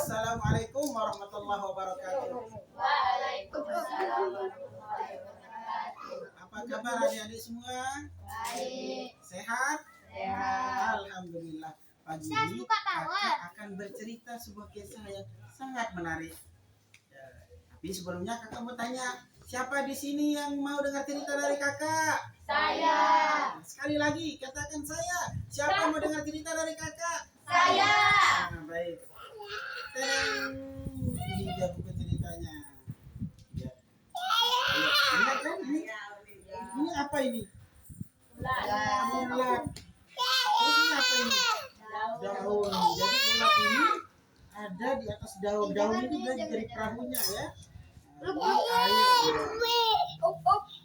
Assalamualaikum warahmatullahi wabarakatuh. Waalaikumsalam warahmatullahi wabarakatuh. Apa kabar adik-adik semua? Baik. Sehat? Sehat. Alhamdulillah. Pagi ini kakak akan bercerita sebuah kisah yang sangat menarik. Ya, tapi sebelumnya kakak mau tanya, siapa di sini yang mau dengar cerita dari kakak? Saya. Sekali lagi katakan saya. Siapa mau dengar cerita dari kakak? Saya. Nah, baik. Tadang. Ini dia buku ceritanya. Ya. Lihat kan ini? Ini apa ini? Ulat. Terus ini apa ini? Daun. Jadi ulat ini ada di atas daun. Daun ini dari perahunya ya. Nah, air.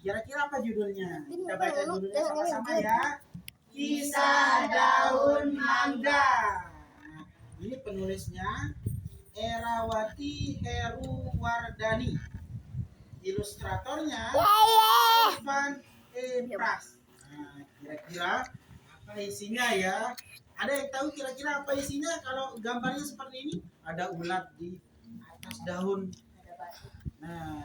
Kira-kira apa judulnya? Kita baca judulnya sama-sama ya. Kisah Daun Mangga. Nah, ini penulisnya Erawati Heruwardani. Ilustratornya Ivan Pras. Nah, kira-kira apa isinya ya? Ada yang tahu kira-kira apa isinya? Kalau gambarnya seperti ini, ada ulat di atas daun. Nah,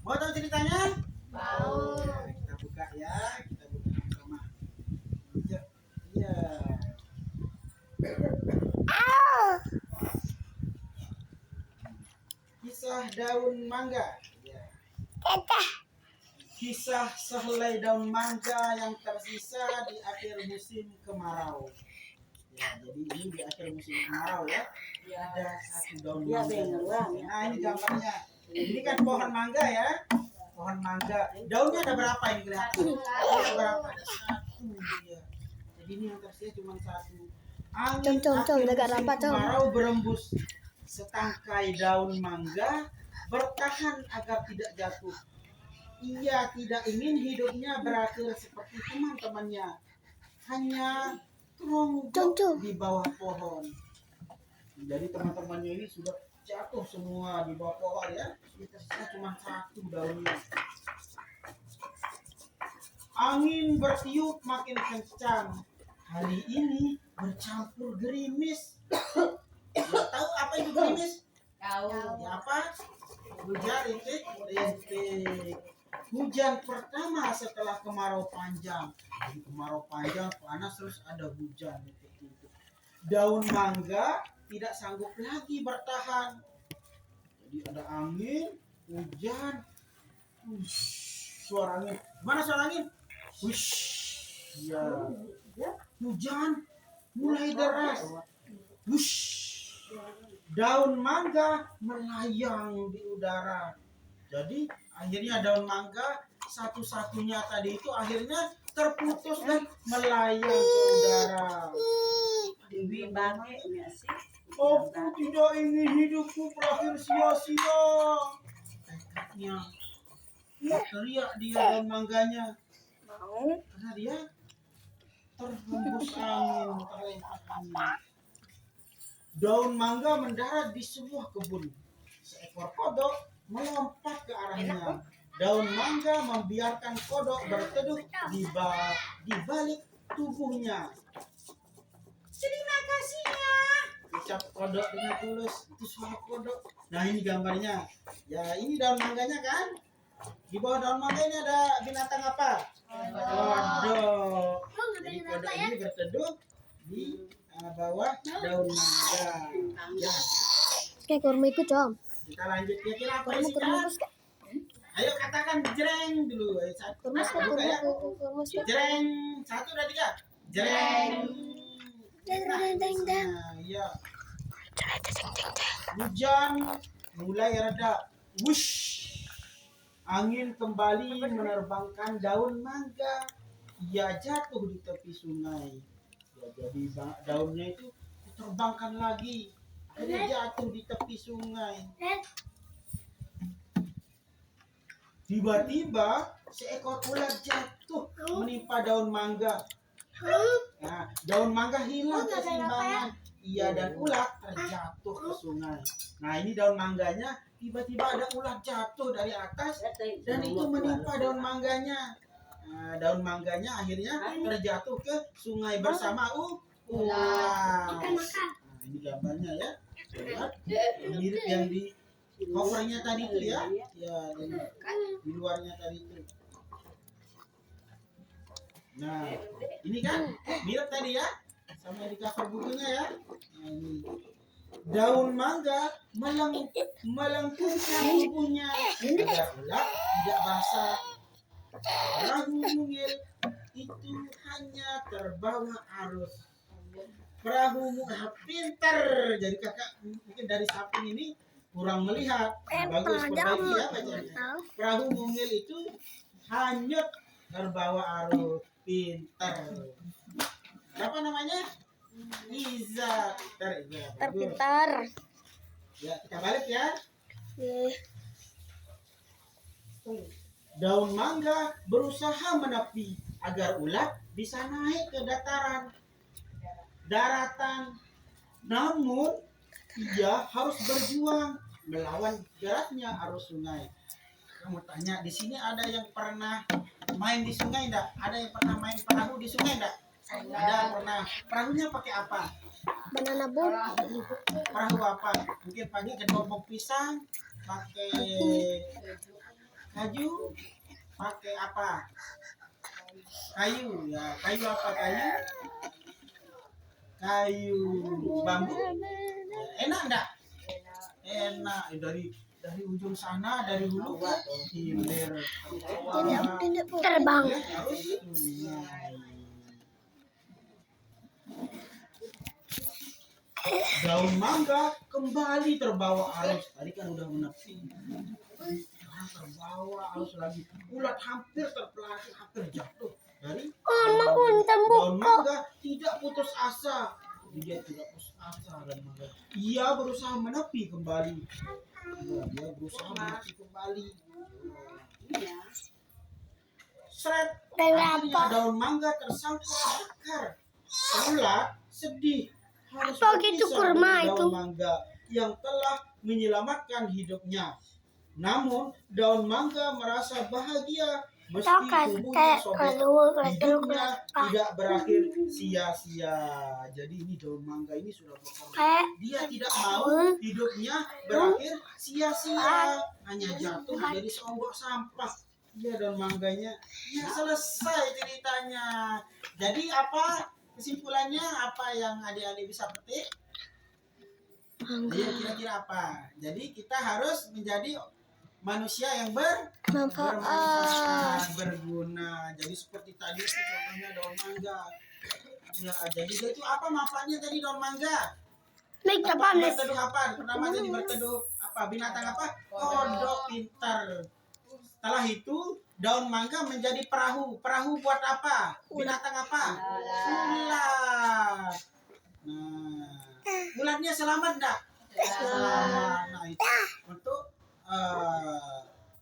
mau tahu ceritanya? Mau. Nah, kita buka ya, kita buka sama. Ya, iya. Kisah daun mangga. Ya. Kisah sehelai daun mangga yang tersisa di akhir musim kemarau. Ya, jadi ini di akhir musim kemarau ya. Ada satu daun mangga. Nah, ini gambarnya. Ini kan pohon mangga ya. Pohon mangga. Daunnya ada berapa ini kelihatan? Ada berapa? Ada satu ya. Jadi ini yang tersisa cuma satu. Angin akhir musim kemarau berembus setangkai daun mangga bertahan agar tidak jatuh. Ia tidak ingin hidupnya berakhir seperti teman-temannya, hanya teronggok di bawah pohon. Jadi teman-temannya ini sudah jatuh semua di bawah pohon ya. Ini tersisa cuma satu daunnya. Angin bertiup makin kencang. Hari ini bercampur gerimis. Ya, tahu apa itu gerimis? Tahu. Ya apa? Hujan rintik. Hujan pertama setelah kemarau panjang. Jadi kemarau panjang panas terus ada hujan. Daun mangga tidak sanggup lagi bertahan. Jadi ada angin, hujan. Suara angin. Mana suara angin? Wush. Ya. Hujan mulai deras. Wush. Daun mangga melayang di udara. Jadi akhirnya daun mangga satu-satunya tadi itu akhirnya terputus dan melayang ke udara. Dewi bangke ya sih. Aku tidak ingin hidupku berakhir sia-sia. Tekadnya teriak dia daun mangganya. Karena dia terhembus angin, terlempar angin. Daun mangga mendarat di sebuah kebun. Seekor kodok melompat ke arahnya. Daun mangga membiarkan kodok berteduh di balik tubuhnya. Terima kasih ya, ucap kodok dengan tulus. Itu suara kodok. Nah, ini gambarnya. Ya, ini daun mangganya kan? Di bawah daun mangga ini ada binatang apa? Kodok. Jadi kodok ini berteduh di bawah daun mangga. Ya. Kayak kurma ikut com. Kita lanjut kira-kira apa isinya? Ayo katakan jreng dulu. Satu ya. Jreng. Satu dan tiga. Jreng. Nah, iya. Hujan mulai reda. Wush. Angin kembali menerbangkan daun mangga. Ia jatuh di tepi sungai. Ya, jadi daunnya itu diterbangkan lagi. Akhirnya jatuh di tepi sungai. Tiba-tiba seekor ulat jatuh menimpa daun mangga. Nah, daun mangga hilang keseimbangan. Ia dan ulat terjatuh ke sungai. Nah, ini daun mangganya. Tiba-tiba ada ulat jatuh dari atas dan itu menimpa daun mangganya. Nah, daun mangganya akhirnya terjatuh ke sungai bersama ulat. Nah, ini gambarnya ya. Lihat, mirip yang di covernya tadi itu ya. Ya, dan di luarnya tadi itu. Nah, ini kan mirip tadi ya, sama di cover bukunya ya. Nah, ini daun mangga melengkungkan tubuhnya agar ulat tidak basah. Perahu mungil itu hanya terbawa arus. Perahu pintar. Jadi kakak mungkin dari samping ini kurang melihat. Bagus perbaiki ya bacanya. Perahu mungil itu hanyut terbawa arus. Pintar. Apa namanya? Iza. Terpintar. Ya, kita balik ya. Oke. Daun mangga berusaha menepi agar ulat bisa naik ke daratan. Namun ia harus berjuang melawan derasnya arus sungai. Kamu tanya, di sini ada yang pernah main di sungai enggak? Ada yang pernah main perahu di sungai enggak? Ada pernah. Perahunya pakai apa? Banana boat. Perahu apa? Mungkin pakai kedobok pisang, pakai kaju, pakai apa? Kayu ya. Kayu apa kayu? Kayu bambu. Enak enggak? Enak. Dari ujung sana, dari hulu ke hilir. Terbang. Harus sungai. Daun mangga kembali terbawa arus. Tadi kan udah menepi. Sekarang terbawa arus lagi. Ulat hampir terpelanting, hampir jatuh dari daun mangga. Tidak putus asa. Dia tidak putus asa dan mangga. Ia berusaha menepi kembali. Dia berusaha menepi kembali. Seret. Akhirnya daun mangga tersangkut akar. Ulat sedih. Harus Begitu berpisah kurma dari itu. daun mangga yang telah menyelamatkan hidupnya. Namun daun mangga merasa bahagia meski tubuhnya sobek. Hidupnya tidak berakhir sia-sia. Jadi ini daun mangga ini sudah berkorban. Dia tidak mau hidupnya berakhir sia-sia, hanya jatuh menjadi seonggok sampah. Dia daun mangganya ya selesai ceritanya. Jadi apa kesimpulannya, apa yang adik-adik bisa petik? Ayo kira-kira apa? Jadi kita harus menjadi manusia yang bermanfaat, berguna. Jadi seperti tadi itu contohnya daun mangga. Ya, jadi itu apa manfaatnya tadi daun mangga? Berteduh apa? Pertama jadi berteduh apa? Binatang apa? Kodok pintar. Setelah itu daun mangga menjadi perahu. Perahu buat apa? Binatang apa? Ulat. Nah, ulatnya selamat enggak? Selamat. Nah, itu untuk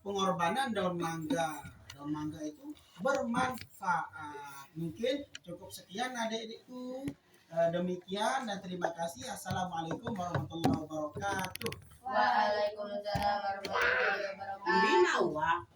pengorbanan daun mangga. Daun mangga itu bermanfaat. Mungkin cukup sekian adik-adikku. Demikian dan terima kasih. Assalamualaikum warahmatullahi wabarakatuh. Waalaikumsalam warahmatullahi wabarakatuh.